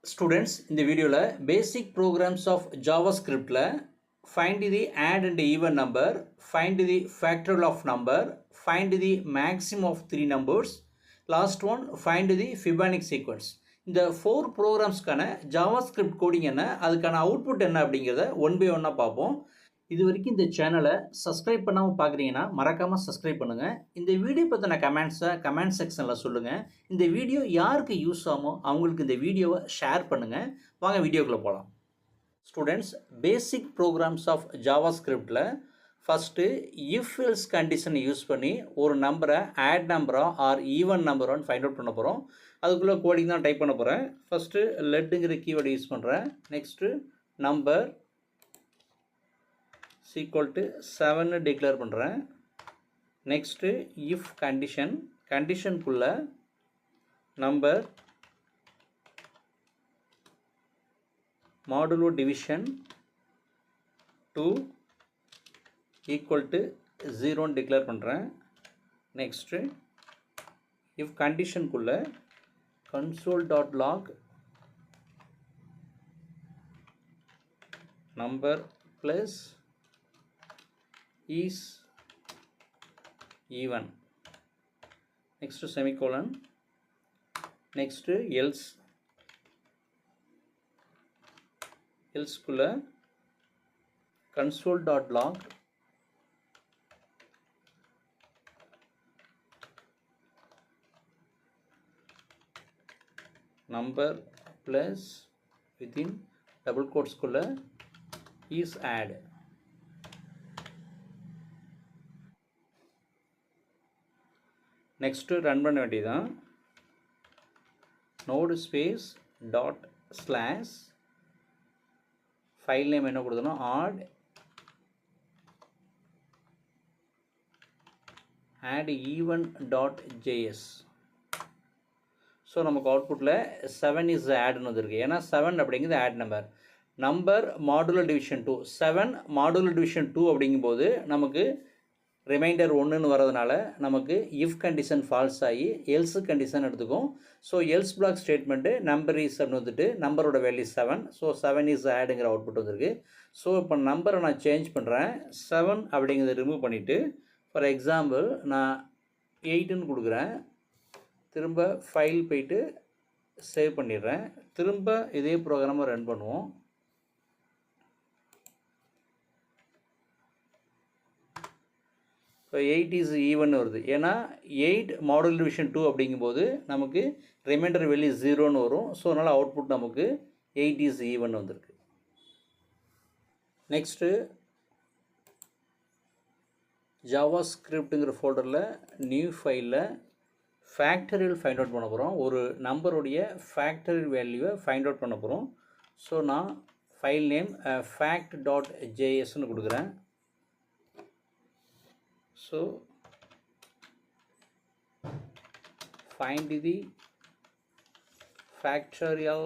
Students, in the video basic programs of JavaScript find the add and even number, find the factorial of number, find the maximum of three numbers, last one find the Fibonacci sequence. இந்த 4 ப்ரோக்ராம்ஸ்க்கான JavaScript coding என்ன, அதுக்கான output என்ன அப்படிங்கிறத one by ஒன்னாக பார்ப்போம். இது வரைக்கும் இந்த சேனலை சப்ஸ்கிரைப் பண்ணாமல் பார்க்குறீங்கன்னா மறக்காமல் சப்ஸ்கிரைப் பண்ணுங்கள். இந்த வீடியோ பற்றின கமெண்ட்ஸை கமெண்ட் செக்ஷனில் சொல்லுங்கள். இந்த வீடியோ யாருக்கு யூஸ் ஆகுமோ அவங்களுக்கு இந்த வீடியோவை ஷேர் பண்ணுங்கள். வாங்க வீடியோக்குள்ளே போகலாம். ஸ்டூடெண்ட்ஸ், பேசிக் ப்ரோக்ராம்ஸ் ஆஃப் ஜாவாஸ்கிரிப்டில் ஃபஸ்ட்டு இஃப் எல்ஸ் கண்டிஷனை யூஸ் பண்ணி ஒரு நம்பரை ஆட் நம்பரா ஆர் ஈவன் நம்பரான்னு ஃபைண்ட் அவுட் பண்ண போகிறோம். அதுக்குள்ளே கோடிங் தான் டைப் பண்ண போகிறேன். ஃபஸ்ட்டு லெட்டுங்கிற கீவேர்டு யூஸ் பண்ணுறேன். Next number equal to 7 declare பண்ணுறேன். நெக்ஸ்ட்டு இஃப் கண்டிஷனுக்குள்ள number modulo division 2 equal to 0 declare பண்ணுறேன். நெக்ஸ்ட்டு இஃப் கண்டிஷனுக்குள்ள console.log number plus is even. Next semicolon. Next else kulla console.log number plus within double quotes kulla is add. Next run பண்ண வேண்டியதான். Node space dot slash file name என்ன கொடுத்தோன்னா add even.js. So நமக்கு அவுட்புட்டில் 7 is ஆட்னு வந்துருக்கு. ஏன்னா 7 அப்படிங்கிறது add number modular division 2, 7 modular division 2 அப்படிங்கும்போது நமக்கு ரிமைண்டர் 1ன்னு வரதுனால நமக்கு இஃப் கண்டிஷன் ஃபால்ஸ் ஆகி எல்ஸ் கண்டிஷன் எடுத்துக்கும். So else black statement number is அப்படின்னு வந்துட்டு நம்பரோட வேல்யூ 7. ஸோ 7 இஸ் ஆடுங்கிற அவுட்புட் வந்திருக்கு. ஸோ இப்போ நம்பரை நான் சேஞ்ச் பண்ணுறேன். 7 அப்படிங்கிறத ரிமூவ் பண்ணிவிட்டு ஃபார் எக்ஸாம்பிள் நான் 8ன்னு கொடுக்குறேன். திரும்ப ஃபைல் போயிட்டு சேவ் பண்ணிடுறேன். திரும்ப இதே ப்ரோக்ராமை ரன் பண்ணுவோம். இப்போ 8 இஸ் ஈவன் வருது. ஏன்னா 8 மாடுலர் டிவிஷன் 2 அப்படிங்கும்போது நமக்கு ரிமைண்டர் வேல்யூ 0ன்னு வரும். ஸோ அதனால் அவுட்புட் நமக்கு 8 இஸ் ஈவன் வந்திருக்கு. நெக்ஸ்ட்டு ஜாவாஸ்கிரிப்ட்டுங்கிற ஃபோல்டரில் நியூ ஃபைலில் ஃபேக்டரியல் ஃபைண்ட் அவுட் பண்ண போகிறோம். ஒரு நம்பருடைய ஃபேக்டரியல் வேல்யூவை ஃபைண்ட் அவுட் பண்ண போகிறோம். ஸோ நான் ஃபைல் நேம் fact.jsன்னு கொடுக்குறேன். So find the factorial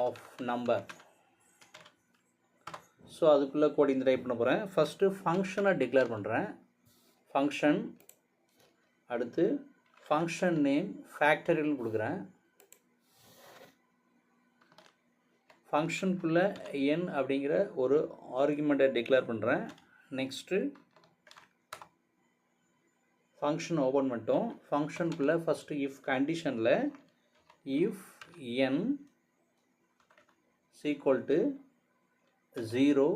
of number. So அதுக்குள்ளே கோடிங் டைப் பண்ண போகிறேன். ஃபஸ்ட்டு ஃபங்க்ஷனை டிக்ளேர் பண்ணுறேன். ஃபங்க்ஷன் அடுத்து ஃபங்க்ஷன் நேம் ஃபேக்டரியல்னு கொடுக்குறேன். ஃபங்க்ஷனுக்குள்ளே n அப்படிங்கிற ஒரு ஆர்குமெண்ட்டை டிக்ளேர் பண்ணுறேன். நெக்ஸ்ட்டு ஃபங்க்ஷன் ஓப்பன் பண்ணிட்டோம். ஃபங்க்ஷனுக்குள்ளே ஃபஸ்ட்டு இஃப் கண்டிஷனில் if n equal to 0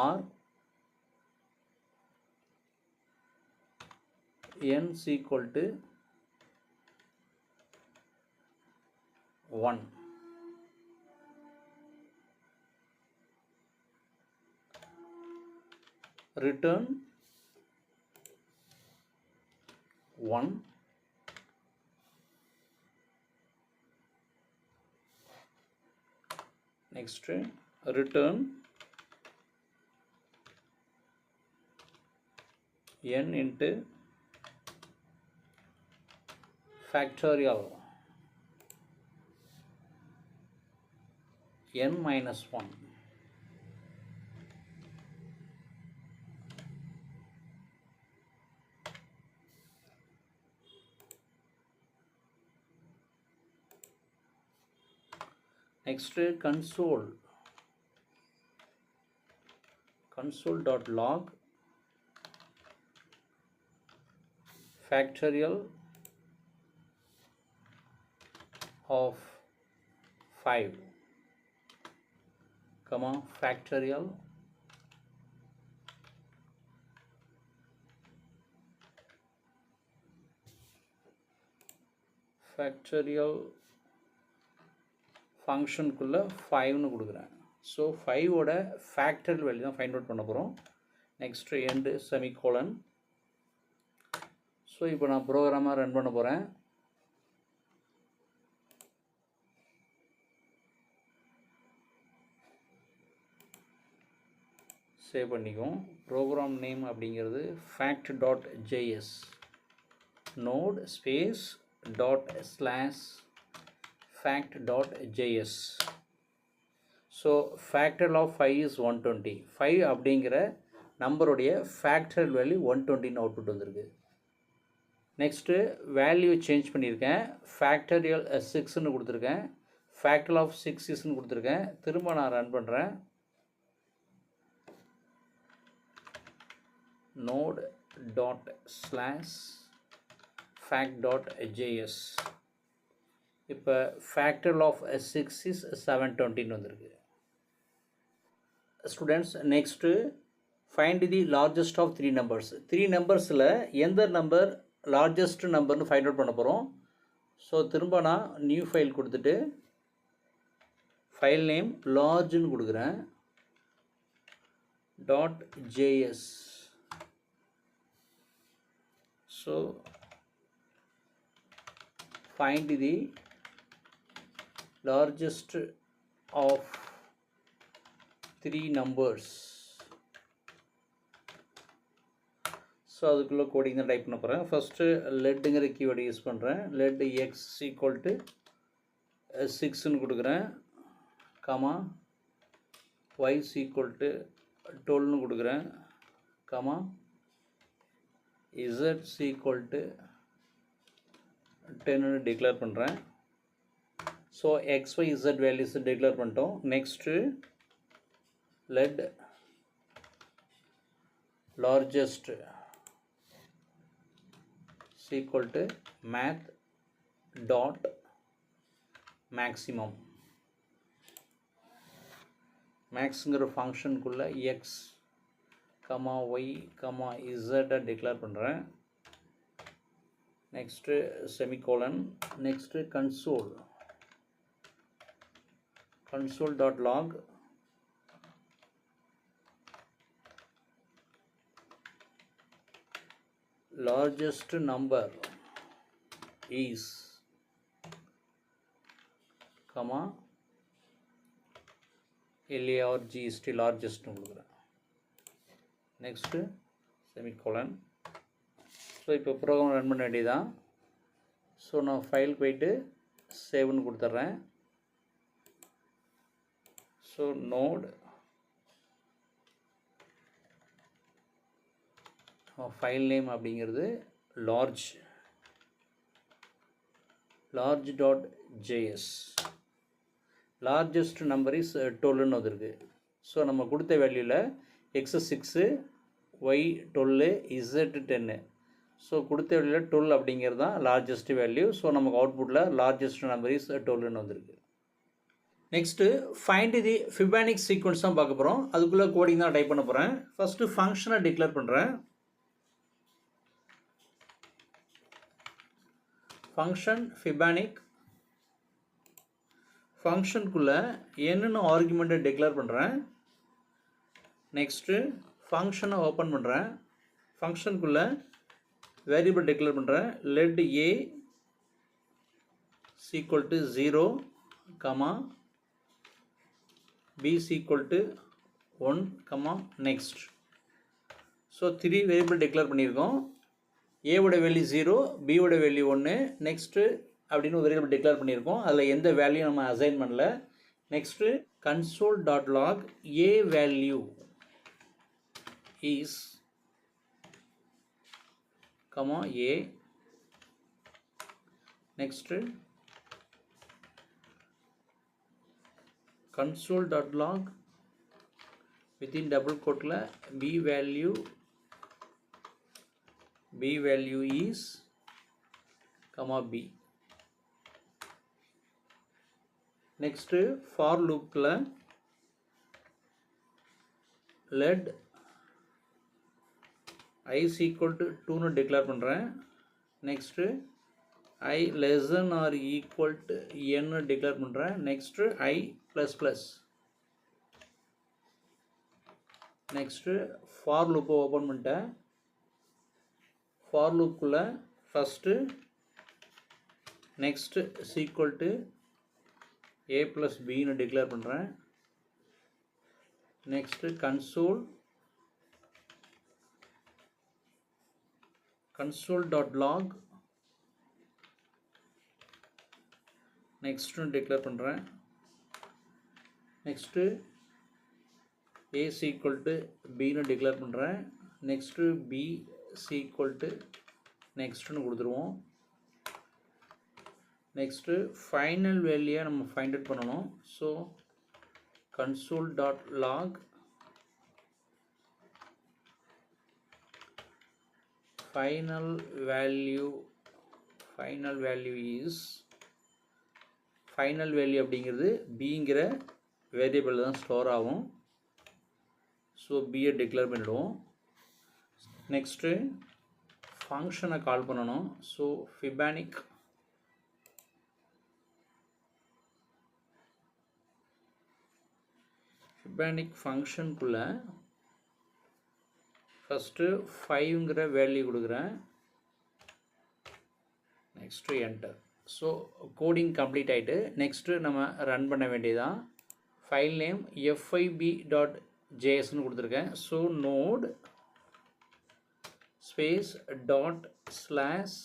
or n equal to 1. Return 1. Next return n into factorial n minus 1. Next console.log factorial of 5, factorial ஃபங்க்ஷனுக்குள்ளே 5ன்னு கொடுக்குறேன். So 5ஓட factorial value தான் find out பண்ண போகிறோம். Next end semicolon. So இப்போ நான் ப்ரோக்ராமாக run பண்ண போகிறேன். Save பண்ணிக்கும். Program name அப்படிங்கிறது fact.js node space ./fact.js. So factorial of 5 is 120. 5 அப்படிங்கிற நம்பருடைய ஃபேக்டரியல் வேல்யூ 120ன்னு அவுட்புட் வந்திருக்கு. நெக்ஸ்ட்டு வேல்யூ சேஞ்ச் பண்ணியிருக்கேன். ஃபேக்டரியல் 6ன்னு கொடுத்துருக்கேன். ஃபேக்டரியல் ஆஃப் 6 இஸ்ன்னு கொடுத்துருக்கேன். திரும்ப நான் ரன் பண்ணுறேன். node./fact.js. இப்போ ஃபேக்டரியல் ஆஃப் 6 இஸ் 720ன்னு வந்திருக்கு. Students, next find the largest of 3 numbers. 3 நம்பர்ஸில் எந்த நம்பர் லார்ஜஸ்ட் நம்பர்னு ஃபைண்ட் அவுட் பண்ண போகிறோம். ஸோ திரும்ப நான் நியூ ஃபைல் கொடுத்துட்டு ஃபைல் நேம் லார்ஜ்னு கொடுக்குறேன். .js. So find the largest of 3 numbers. So அதுக்குள்ளே கோடிங் தான் டைப் பண்ண போகிறேன். ஃபஸ்ட்டு லெட்டுங்கிற கீவேர்டு யூஸ் பண்ணுறேன். லெட் எக்ஸ் ஈக்குவல் டு 6ன்னு கொடுக்குறேன். ஒய் ஈக்குவல் டு 12ன்னு கொடுக்குறேன். z ஈக்குவல் டு 10ன்னு டிக்ளேர் பண்ணுறேன். So xy z values declare பண்ணிட்டோம். Next let largest equal to math dot maximum. maxங்கிற ஃபங்க்ஷனுக்குள்ள x, y, z டிக்ளேர் பண்ணுறேன். Next semicolon. Next console.log largest number is LARGST largest கொடுக்குறேன். Next semicolon. So இப்போ program run பண்ண வேண்டியதான். So நான் file போயிட்டு சேவ்னு கொடுத்துட்றேன். ஸோ நோட் ஃபைல் நேம் அப்படிங்கிறது large.js. லார்ஜஸ்ட் நம்பர் இஸ் 12ன்னு வந்துருக்கு. ஸோ நம்ம கொடுத்த வேல்யூவில் x 6, y 12, z 10. ஸோ கொடுத்த வேல்யூவில் 12 அப்படிங்கிறது தான் லார்ஜஸ்ட் வேல்யூ. ஸோ நமக்கு அவுட்புட்டில் லார்ஜஸ்ட் நம்பர் இஸ் 12ன்னு வந்திருக்கு. நெக்ஸ்ட்டு ஃபைண்ட் தி ஃபிபானிக் சீக்வன்ஸ் தான் பார்க்க போகிறோம். அதுக்குள்ளே கோடிங் தான் டைப் பண்ண போகிறேன். ஃபஸ்ட்டு ஃபங்க்ஷனை டிக்ளேர் பண்ணுறேன். ஃபங்க்ஷன் ஃபிபானிக். ஃபங்க்ஷனுக்குள்ளே என்னென்ன ஆர்குமெண்ட்டை டிக்ளேர் பண்ணுறேன். நெக்ஸ்ட்டு ஃபங்க்ஷனை ஓப்பன் பண்ணுறேன். ஃபங்க்ஷனுக்குள்ளே வேரியபிள் டிக்ளேர் பண்ணுறேன். Let A equal to 0, b equal to 1, next. So 3 variable declare பண்ணியிருக்கோம். ஏவோட வேல்யூ 0, பியோட வேல்யூ 1, நெக்ஸ்ட்டு அப்படின்னு ஒரு வேரியபிள் டிக்ளேர் பண்ணியிருக்கோம். அதில் எந்த வேல்யூ நம்ம அசைன் பண்ணல. Next console.log a value is a. Next console.log within double quote b value is comma b. next for loop let I is equal to 2 னு declare பண்ணுறேன். Next I less than or equal to n னு declare பண்ணுறேன். Next I plus plus. Next for லூப்பை open பண்ணிட்டேன். For லூப்புக்குள்ளே first next is equal to a plus பின்னு declare பண்ணுறேன். Next console.log next declare பண்ணுறேன். Next a is equal to b னு declare பண்ணுறேன். Next b is equal to நெக்ஸ்ட்னு கொடுத்துருவோம். நெக்ஸ்ட்டு ஃபைனல் வேல்யூவை நம்ம ஃபைண்ட் அவுட் பண்ணணும். So console.log final value is final value அப்படிங்கிறது bங்கிற வேரியபிள் தான் ஸ்டோர் ஆகும். ஸோ பியை டிக்ளேர் பண்ணிடுவோம். நெக்ஸ்ட்டு ஃபங்க்ஷனை கால் பண்ணணும். ஸோ ஃபிபானிக் ஃபங்க்ஷனுக்குள்ளே ஃபஸ்ட்டு 5ங்கிற வேல்யூ கொடுக்குறேன். Next enter. So coding complete ஆகிட்டு நெக்ஸ்ட்டு நம்ம ரன் பண்ண வேண்டியதான். ஃபைல் நேம் fib.jsன்னு கொடுத்துருக்கேன். So node space dot slash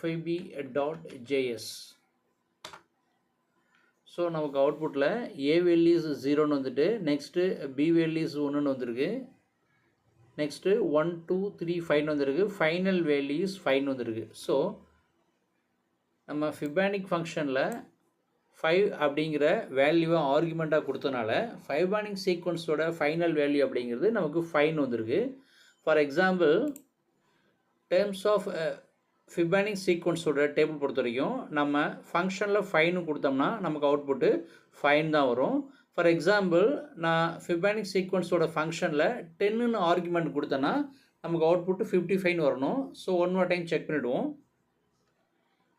fib.js. So நமக்கு அவுட்புட்டில் a வேல்யூஸ் 0ன்னு வந்துட்டு நெக்ஸ்ட்டு b வேல்யூஸ் 1ன்னு வந்திருக்கு. நெக்ஸ்ட்டு 1 2 3 5ன்னு வந்திருக்கு. ஃபைனல் வேல்யூஸ் 5ன்னு வந்திருக்கு. ஸோ நம்ம ஃபிபானிக் ஃபங்க்ஷனில் 5 அப்படிங்கிற வேல்யூவை ஆர்குமெண்ட்டாக கொடுத்தனால ஃபிபானிக் சீக்வன்ஸோட ஃபைனல் வேல்யூ அப்படிங்கிறது நமக்கு 5ன்னு வந்திருக்கு. For example terms of Fibonacci சீக்வன்ஸோட டேபிள் பொறுத்த வரைக்கும் நம்ம ஃபங்க்ஷனில் 5ன்னு கொடுத்தோம்னா நமக்கு அவுட்புட்டு 5 தான் வரும். ஃபார் எக்ஸாம்பிள் நான் ஃபிபானிக் சீக்வன்ஸோட ஃபங்க்ஷனில் 10ன்னு ஆர்குமெண்ட் கொடுத்தேன்னா நமக்கு அவுட்புட்டு 55 வரணும். So one more time check பண்ணிவிடுவோம்.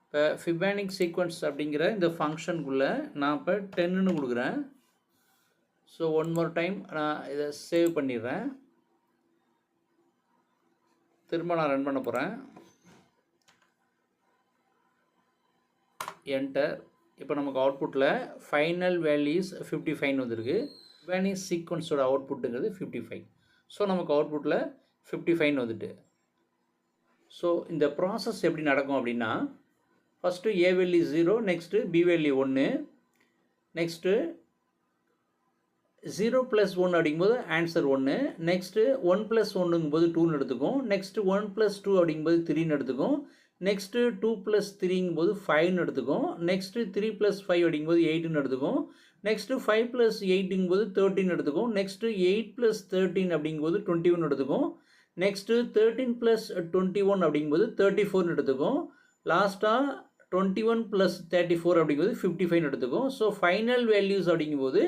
இப்போ ஃபிபானிக் சீக்வன்ஸ் அப்படிங்கிற இந்த ஃபங்க்ஷனுக்குள்ளே நான் இப்போ 10ன்னு கொடுக்குறேன். ஸோ ஒன் மோர் டைம் நான் இதை சேவ் பண்ணிடுறேன். திரும்ப நான் ரன் பண்ண போகிறேன். என்டர். இப்போ நமக்கு அவுட்புட்டில் ஃபைனல் வேல்யூஸ் 55 வந்திருக்கு. ஃபிபானிக் சீக்வன்ஸோட அவுட்புட்டுங்கிறது 55. ஸோ நமக்கு அவுட்புட்டில் 55 வந்துட்டு. ஸோ இந்த ப்ராசஸ் எப்படி நடக்கும் அப்படின்னா first a value 0, next b value 1, next 0 + 1 அப்படிங்கும்போது ஆன்சர் 1, நெக்ஸ்ட்டு 1 + 1ங்கும்போது 2ன்னு எடுத்துக்கும், நெக்ஸ்ட்டு 1 + 2 அப்படிங்கும்போது 3ன்னு எடுத்துக்கும், நெக்ஸ்ட்டு 2 + 3ங்கும்போது 5ன்னு எடுத்துக்கும், நெக்ஸ்ட்டு 3 + 5 அப்படிங்கும்போது 8ன்னு எடுத்துக்கும், நெக்ஸ்ட்டு 5 + 8ங்கும்போது 13 எடுத்துக்கும், நெக்ஸ்ட்டு 8 + 13 அப்படிங்கும்போது 21 எடுத்துக்கும், நெக்ஸ்ட்டு 13 + 21 அப்படிங்கும்போது 34ன்னு எடுத்துக்கும், லாஸ்ட்டாக 21 + 34 அப்படிங்கும்போது 55 எடுத்துக்கும். ஸோ ஃபைனல் வேல்யூஸ் அப்படிங்கும்போது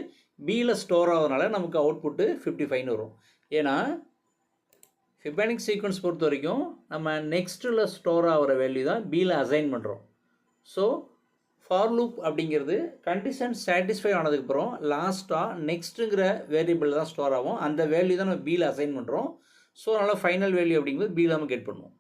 பியில் ஸ்டோர் ஆகிறதுனால நமக்கு அவுட்புட்டு 55 வரும். ஏன்னா ஃபிபானிக் சீக்வன்ஸ் பொறுத்த வரைக்கும் நம்ம நெக்ஸ்ட்டில் ஸ்டோர் ஆகிற வேல்யூ தான் பியில் அசைன் பண்ணுறோம். ஸோ ஃபார் லூப் அப்படிங்கிறது கண்டிஷன் சாட்டிஸ்ஃபை ஆனதுக்கப்புறம் லாஸ்ட்டாக நெக்ஸ்ட்டுங்கிற வேரியபிள் தான் ஸ்டோர் ஆகும். அந்த வேல்யூ தான் நம்ம பியில் அசைன் பண்ணுறோம். ஸோ அதனால் ஃபைனல் வேல்யூ அப்படிங்கிறது பியில் நம்ம கெட் பண்ணுவோம்.